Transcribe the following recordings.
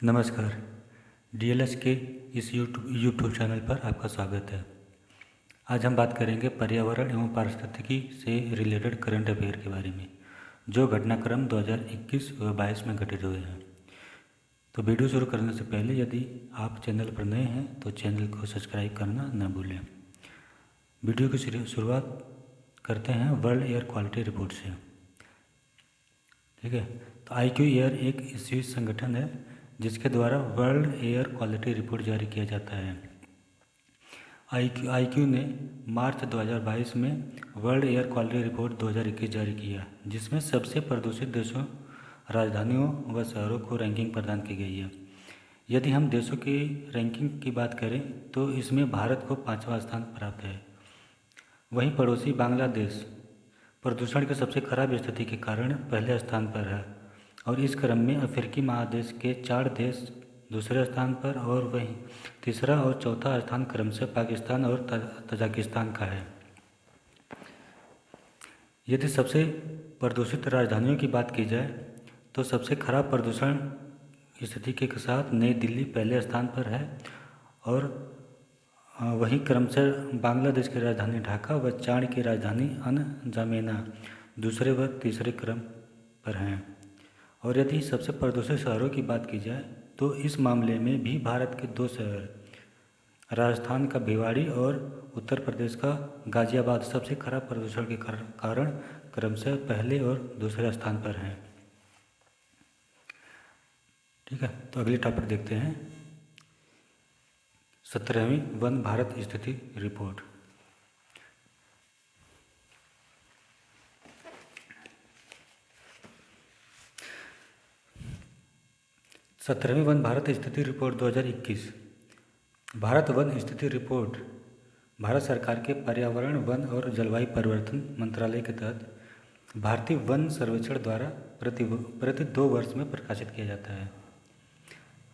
नमस्कार। डीएलएस के इस यूट्यूब चैनल पर आपका स्वागत है। आज हम बात करेंगे पर्यावरण एवं पारिस्थितिकी से रिलेटेड करंट अफेयर के बारे में, जो घटनाक्रम 2021 व 22 में घटित हुए हैं। तो वीडियो शुरू करने से पहले यदि आप चैनल पर नए हैं तो चैनल को सब्सक्राइब करना न भूलें। वीडियो की शुरुआत करते हैं वर्ल्ड एयर क्वालिटी रिपोर्ट से। ठीक है, तो IQ एयर एक स्विस संगठन है जिसके द्वारा वर्ल्ड एयर क्वालिटी रिपोर्ट जारी किया जाता है। IQ ने मार्च 2022 में वर्ल्ड एयर क्वालिटी रिपोर्ट 2021 जारी किया, जिसमें सबसे प्रदूषित देशों, राजधानियों व शहरों को रैंकिंग प्रदान की गई है। यदि हम देशों की रैंकिंग की बात करें तो इसमें भारत को 5वां स्थान प्राप्त है। वहीं पड़ोसी बांग्लादेश प्रदूषण की सबसे खराब स्थिति के कारण पहले स्थान पर है, और इस क्रम में अफ्रीकी महादेश के 4 देश दूसरे स्थान पर, और वहीं तीसरा और चौथा स्थान क्रमशः पाकिस्तान और तजाकिस्तान का है। यदि सबसे प्रदूषित राजधानियों की बात की जाए तो सबसे खराब प्रदूषण स्थिति के साथ नई दिल्ली पहले स्थान पर है, और वहीं क्रमशः बांग्लादेश की राजधानी ढाका व चाड की राजधानी अनजामेना दूसरे व तीसरे क्रम पर हैं। और यदि सबसे प्रदूषित शहरों की बात की जाए तो इस मामले में भी भारत के 2 शहर, राजस्थान का भिवाड़ी और उत्तर प्रदेश का गाजियाबाद, सबसे खराब प्रदूषण के कारण क्रमशः पहले और दूसरे स्थान पर हैं। ठीक है, तो अगली टॉपिक देखते हैं, 17वीं वन भारत स्थिति रिपोर्ट। सत्रहवीं वन भारत स्थिति रिपोर्ट 2021। भारत वन स्थिति रिपोर्ट भारत सरकार के पर्यावरण, वन और जलवायु परिवर्तन मंत्रालय के तहत भारतीय वन सर्वेक्षण द्वारा प्रति 2 वर्ष में प्रकाशित किया जाता है।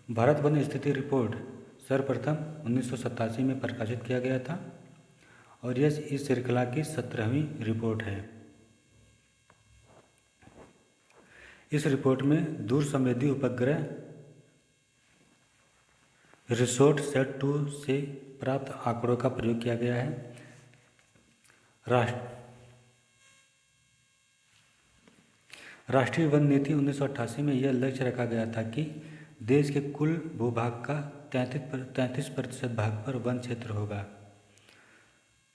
भारत वन स्थिति रिपोर्ट सर्वप्रथम 1987 में प्रकाशित किया गया था, और यह इस श्रृंखला की 17वीं रिपोर्ट है। इस रिपोर्ट में दूर संवेदी उपग्रह रिसोर्ट सेट 2 से प्राप्त आंकड़ों का प्रयोग किया गया है। राष्ट्रीय वन नीति 1988 में यह लक्ष्य रखा गया था कि देश के कुल भूभाग का 33% भाग पर वन क्षेत्र होगा।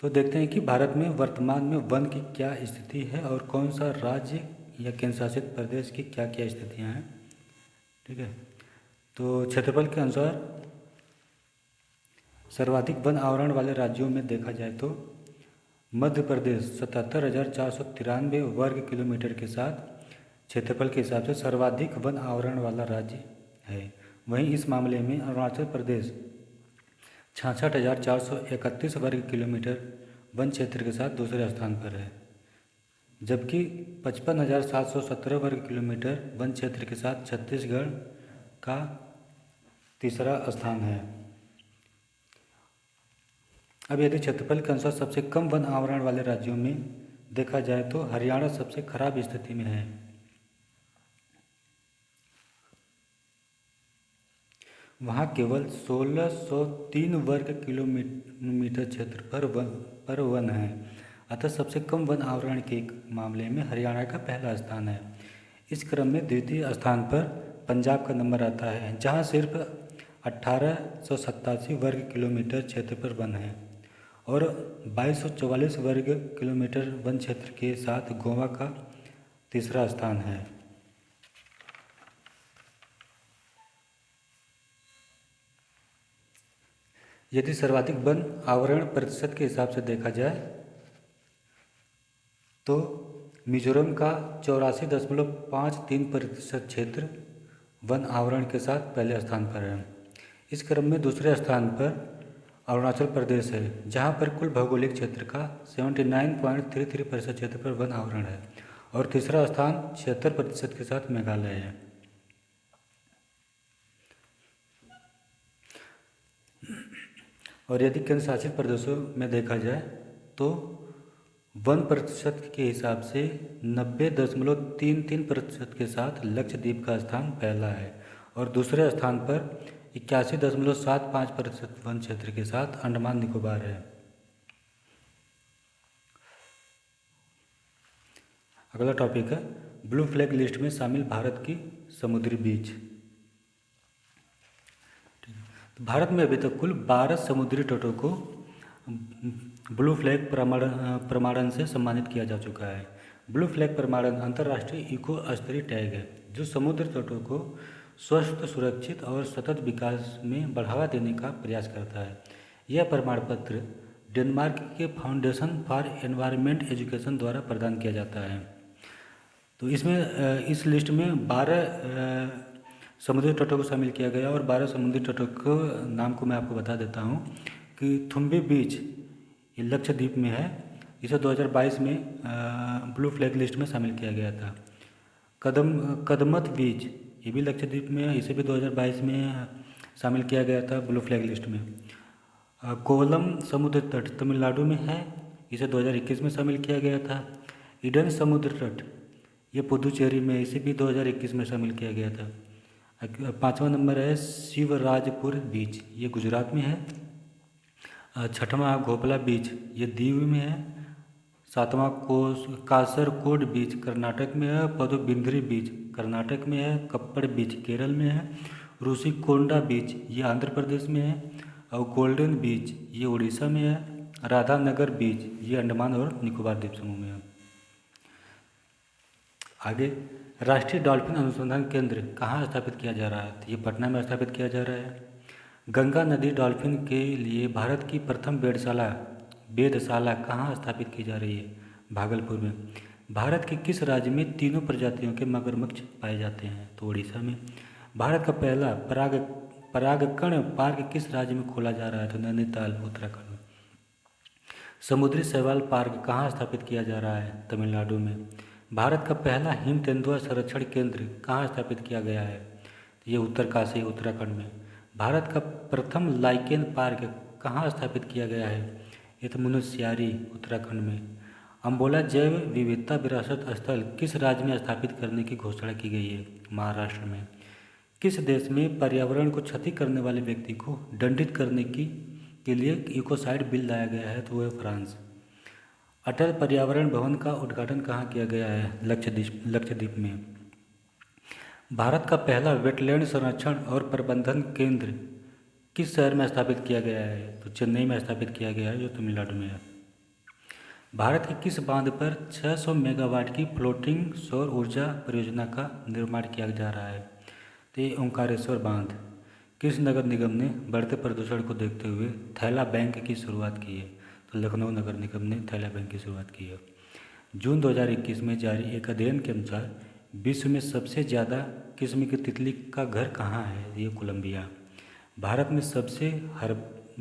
तो देखते हैं कि भारत में वर्तमान में वन की क्या स्थिति है और कौन सा राज्य या केंद्र शासित प्रदेश की क्या क्या स्थितियाँ हैं। ठीक है, तो क्षेत्रफल के अनुसार सर्वाधिक वन आवरण वाले राज्यों में देखा जाए तो मध्य प्रदेश 77,493 वर्ग किलोमीटर के साथ क्षेत्रफल के हिसाब से सर्वाधिक वन आवरण वाला राज्य है। वहीं इस मामले में अरुणाचल प्रदेश 66,431 वर्ग किलोमीटर वन क्षेत्र के साथ दूसरे स्थान पर है, जबकि 55,717 वर्ग किलोमीटर वन क्षेत्र के साथ छत्तीसगढ़ का तीसरा स्थान है। अब यदि क्षेत्रफल के अनुसार सबसे कम वन आवरण वाले राज्यों में देखा जाए तो हरियाणा सबसे खराब स्थिति में है। वहाँ केवल 1603 वर्ग किलोमीटर क्षेत्र पर वन है, अतः सबसे कम वन आवरण के मामले में हरियाणा का पहला स्थान है। इस क्रम में द्वितीय स्थान पर पंजाब का नंबर आता है, जहाँ सिर्फ 1887 वर्ग किलोमीटर क्षेत्र पर वन है, और 2244 वर्ग किलोमीटर वन क्षेत्र के साथ गोवा का तीसरा स्थान है। यदि सर्वाधिक वन आवरण प्रतिशत के हिसाब से देखा जाए तो मिजोरम का 84.53% क्षेत्र वन आवरण के साथ पहले स्थान पर है। इस क्रम में दूसरे स्थान पर अरुणाचल प्रदेश है, जहां पर कुल भौगोलिक क्षेत्र का 79.33% क्षेत्र पर वन आवरण है, और तीसरा स्थान 76% के साथ मेघालय है। और यदि केंद्र शासित प्रदेशों में देखा जाए तो वन प्रतिशत के हिसाब से 90.33% के साथ लक्षद्वीप का स्थान पहला है, और दूसरे स्थान पर 81.75% वन क्षेत्र के साथ अंडमान निकोबार है। अगला टॉपिक है ब्लू फ्लैग लिस्ट में शामिल भारत की समुद्री बीच। तो भारत में अभी तक कुल 12 समुद्री तटों को ब्लू फ्लैग प्रमाणन से सम्मानित किया जा चुका है। ब्लू फ्लैग प्रमाणन अंतर्राष्ट्रीय इको स्तरीय टैग है जो समुद्र तटों को स्वस्थ, सुरक्षित और सतत विकास में बढ़ावा देने का प्रयास करता है। यह प्रमाण पत्र डेनमार्क के फाउंडेशन फॉर एनवायरमेंट एजुकेशन द्वारा प्रदान किया जाता है। तो इसमें इस लिस्ट में 12 समुद्री तटों को शामिल किया गया और 12 समुद्री तटों को नाम को मैं आपको बता देता हूँ कि थुम्बी बीच ये लक्षद्वीप में है, इसे 2022 में ब्लू फ्लैग लिस्ट में शामिल किया गया था। कदमत बीच ये भी लक्षद्वीप में है, इसे भी 2022 में शामिल किया गया था ब्लू फ्लैग लिस्ट में। कोवलम समुद्र तट तमिलनाडु में है, इसे 2021 में शामिल किया गया था। ईडन समुद्र तट ये पुदुचेरी में, इसे भी 2021 में शामिल किया गया था। 5वां नंबर है शिवराजपुर बीच, ये गुजरात में है। 6वां घोपला बीच ये दीव में है। 7वां कासरकोड बीच कर्नाटक में है। पदुबिंद्री बीच कर्नाटक में है। कप्पड़ बीच केरल में है। रुषिकोंडा बीच ये आंध्र प्रदेश में है और गोल्डन बीच ये उड़ीसा में है। राधानगर बीच ये अंडमान और निकोबार द्वीप समूह में है। आगे राष्ट्रीय डॉल्फिन अनुसंधान केंद्र कहाँ स्थापित किया जा रहा है? तो ये पटना में स्थापित किया जा रहा है। गंगा नदी डॉल्फिन के लिए भारत की प्रथम वेधशाला कहाँ स्थापित की जा रही है? भागलपुर में। भारत के किस राज्य में तीनों प्रजातियों के मगरमच्छ पाए जाते हैं? तो उड़ीसा में। भारत का पहला परागकण पार्क किस राज्य में खोला जा रहा है? तो नैनीताल उत्तराखंड में। समुद्री शैवाल पार्क कहाँ स्थापित किया जा रहा है? तमिलनाडु में। भारत का पहला हिम तेंदुआ संरक्षण केंद्र कहाँ स्थापित किया गया है? ये उत्तरकाशी उत्तराखंड में। भारत का प्रथम लाइकेन पार्क कहाँ स्थापित किया गया है? ये तो मुनस्यारी उत्तराखंड में। अम्बोला जैव विविधता विरासत स्थल किस राज्य में स्थापित करने की घोषणा की गई है? महाराष्ट्र में। किस देश में पर्यावरण को क्षति करने वाले व्यक्ति को दंडित करने के लिए इकोसाइड बिल लाया गया है? तो वह फ्रांस। अटल पर्यावरण भवन का उद्घाटन कहाँ किया गया है? लक्षद्वीप में। भारत का पहला वेटलैंड संरक्षण और प्रबंधन केंद्र किस शहर में स्थापित किया गया है? तो चेन्नई में स्थापित किया गया है जो तमिलनाडु में है। भारत के किस बांध पर 600 मेगावाट की फ्लोटिंग सौर ऊर्जा परियोजना का निर्माण किया जा रहा है? तो ये ओंकारेश्वर बांध। किस नगर निगम ने बढ़ते प्रदूषण को देखते हुए थैला बैंक की शुरुआत की है? तो लखनऊ नगर निगम ने थैला बैंक की शुरुआत की है। जून 2021 में जारी एक अध्ययन के अनुसार विश्व में सबसे ज़्यादा किस्म की तितली का घर कहाँ है? ये कोलंबिया। भारत में सबसे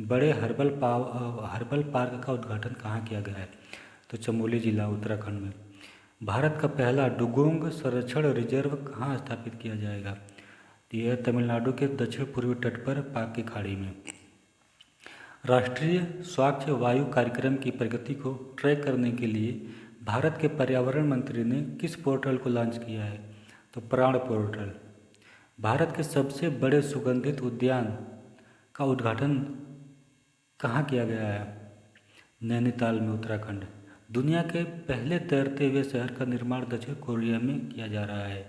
बड़े हर्बल पार्क का उद्घाटन कहाँ किया गया है? तो चमोली जिला उत्तराखंड में। भारत का पहला डुगोंग संरक्षण रिजर्व कहाँ स्थापित किया जाएगा? यह तमिलनाडु के दक्षिण पूर्वी तट पर पाक की खाड़ी में। राष्ट्रीय स्वच्छ वायु कार्यक्रम की प्रगति को ट्रैक करने के लिए भारत के पर्यावरण मंत्री ने किस पोर्टल को लॉन्च किया है? तो प्राण पोर्टल। भारत के सबसे बड़े सुगंधित उद्यान का उद्घाटन कहाँ किया गया है? नैनीताल में उत्तराखंड। दुनिया के पहले तैरते हुए शहर का निर्माण दक्षिण कोरिया में किया जा रहा है।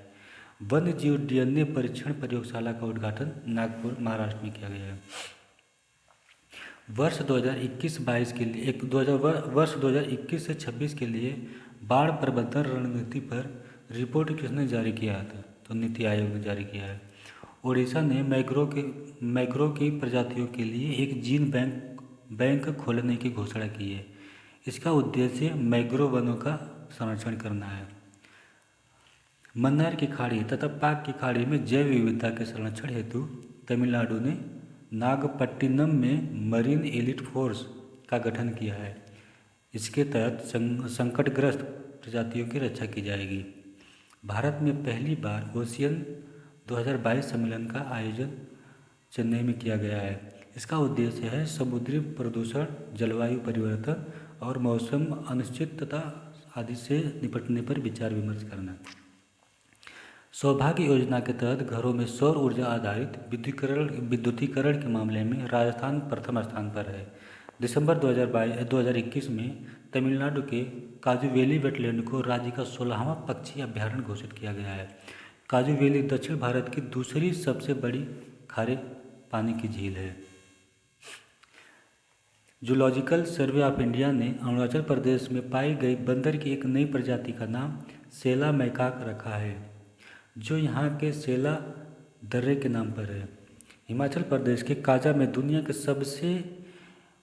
वन्य जीव डीएनए परीक्षण प्रयोगशाला का उद्घाटन नागपुर महाराष्ट्र में किया गया है। वर्ष 2021-22 के लिए वर्ष 2021 से 26 के लिए बाढ़ प्रबंधन रणनीति पर रिपोर्ट किसने जारी किया था? तो नीति आयोग ने जारी किया है। ओडिशा ने मैग्रोव की प्रजातियों के लिए एक जीन बैंक खोलने की घोषणा की है। इसका उद्देश्य मैग्रोव वनों का संरक्षण करना है। मन्नार की खाड़ी तथा पाक की खाड़ी में जैव विविधता के संरक्षण हेतु तमिलनाडु ने नागपट्टिनम में मरीन एलिट फोर्स का गठन किया है। इसके तहत संकटग्रस्त प्रजातियों की रक्षा की जाएगी। भारत में पहली बार ओशियन 2022 सम्मेलन का आयोजन चेन्नई में किया गया है। इसका उद्देश्य है समुद्री प्रदूषण, जलवायु परिवर्तन और मौसम अनिश्चितता आदि से निपटने पर विचार विमर्श करना। सौभाग्य योजना के तहत घरों में सौर ऊर्जा आधारित विद्युतीकरण के मामले में राजस्थान प्रथम स्थान पर है। दिसंबर 2021 में तमिलनाडु के काजूवेली वेटलैंड को राज्य का 16वां पक्षी अभ्यारण्य घोषित किया गया है। काजूवेली दक्षिण भारत की दूसरी सबसे बड़ी खारे पानी की झील है। जूलॉजिकल सर्वे ऑफ इंडिया ने अरुणाचल प्रदेश में पाई गई बंदर की एक नई प्रजाति का नाम सेला मैकाक रखा है, जो यहाँ के सेला दर्रे के नाम पर है। हिमाचल प्रदेश के काजा में दुनिया के सबसे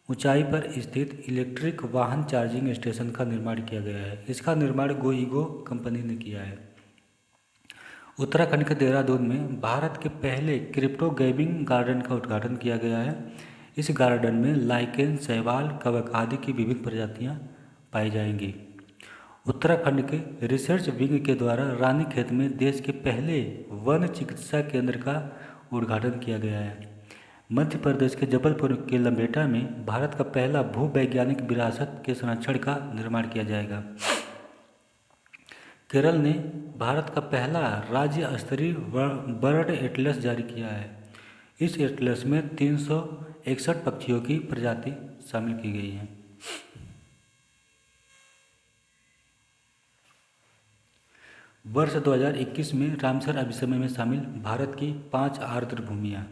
ऊंचाई पर स्थित इलेक्ट्रिक वाहन चार्जिंग स्टेशन का निर्माण किया गया है। इसका निर्माण गोइगो कंपनी ने किया है। उत्तराखंड के देहरादून में भारत के पहले क्रिप्टो गेमिंग गार्डन का उद्घाटन किया गया है। इस गार्डन में लाइकेन, शैवाल, कवक आदि की विभिन्न प्रजातियां पाई जाएंगी। उत्तराखंड के रिसर्च विंग के द्वारा रानीखेत में देश के पहले वन चिकित्सा केंद्र का उद्घाटन किया गया है। मध्य प्रदेश के जबलपुर के लंबेटा में भारत का पहला भूवैज्ञानिक विरासत के संरक्षण का निर्माण किया जाएगा। केरल ने भारत का पहला राज्य स्तरीय बर्ड एटलस जारी किया है। इस एटलस में 361 पक्षियों की प्रजाति शामिल की गई हैं। वर्ष 2021 में रामसर अभिसमय में शामिल भारत की 5 आर्द्र भूमियाँ: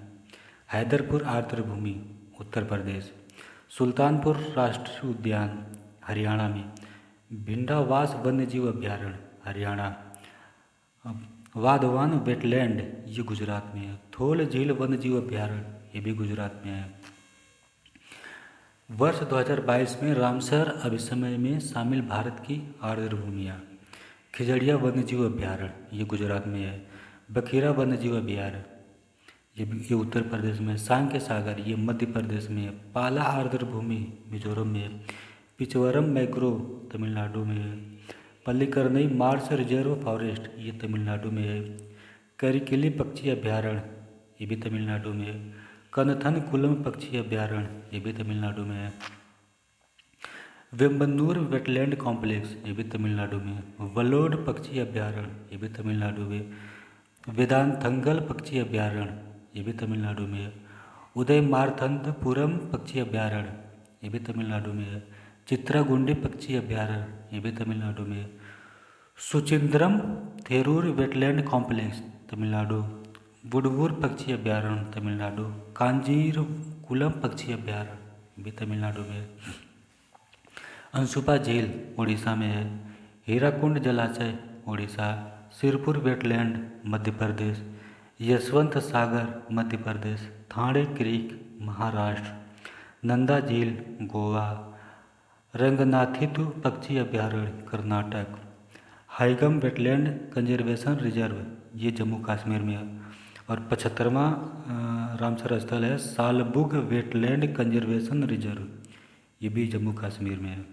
हैदरपुर आर्द्र भूमि उत्तर प्रदेश, सुल्तानपुर राष्ट्रीय उद्यान हरियाणा में, भिंडावास वन्यजीव अभ्यारण्य हरियाणा, वाधवान वेटलैंड ये गुजरात में है, थोल झील वन्यजीव अभ्यारण्य ये भी गुजरात में है। वर्ष 2022 में रामसर अभिसमय में शामिल भारत की आर्द्र भूमियाँ: खिजड़िया वन्यजीव अभ्यारण्य ये गुजरात में है, बखीरा वन्यजीव अभ्यारण्य ये उत्तर प्रदेश में, सांक्य सागर ये मध्य प्रदेश में है, पाला आर्द्र भूमि मिजोरम में है, पिचवरम मैग्रोव तमिलनाडु में है, पल्लीकरनई मार्स रिजर्व फॉरेस्ट ये तमिलनाडु में है, करिकिली पक्षी अभ्यारण्य ये भी तमिलनाडु में है, कनथन कुलम पक्षी अभ्यारण्य ये भी तमिलनाडु में है, वेम्बनूर वेटलैंड कॉम्प्लेक्स ये भी तमिलनाडु में है, वलोड पक्षी अभ्यारण्य ये भी तमिलनाडु में, वेदांतंगल पक्षी अभ्यारण्य ये भी तमिलनाडु में है, उदय मारथंदपुरम पक्षी अभ्यारण्य ये भी तमिलनाडु में है, चित्रागुंडी पक्षी अभ्यारण्य ये भी तमिलनाडु में है, सुचिंद्रम थेरूर वेटलैंड कॉम्प्लेक्स तमिलनाडु, वुडवूर पक्षी अभ्यारण्य तमिलनाडु, कांजीरकुलम पक्षी अभ्यारण्य ये भी तमिलनाडु में है, अंशुपा झील उड़ीसा में है, हीराकुंड जलाशय उड़ीसा, सिरपुर वेटलैंड मध्य प्रदेश, यशवंत सागर मध्य प्रदेश, थाणे क्रीक महाराष्ट्र, नंदा झील गोवा, रंगनाथितु पक्षी अभ्यारण्य कर्नाटक, हाइगम वेटलैंड कंजर्वेशन रिजर्व ये जम्मू कश्मीर में है, और 75वां रामसर स्थल है सालबुग वेटलैंड कंजर्वेशन रिजर्व ये भी जम्मू कश्मीर में है।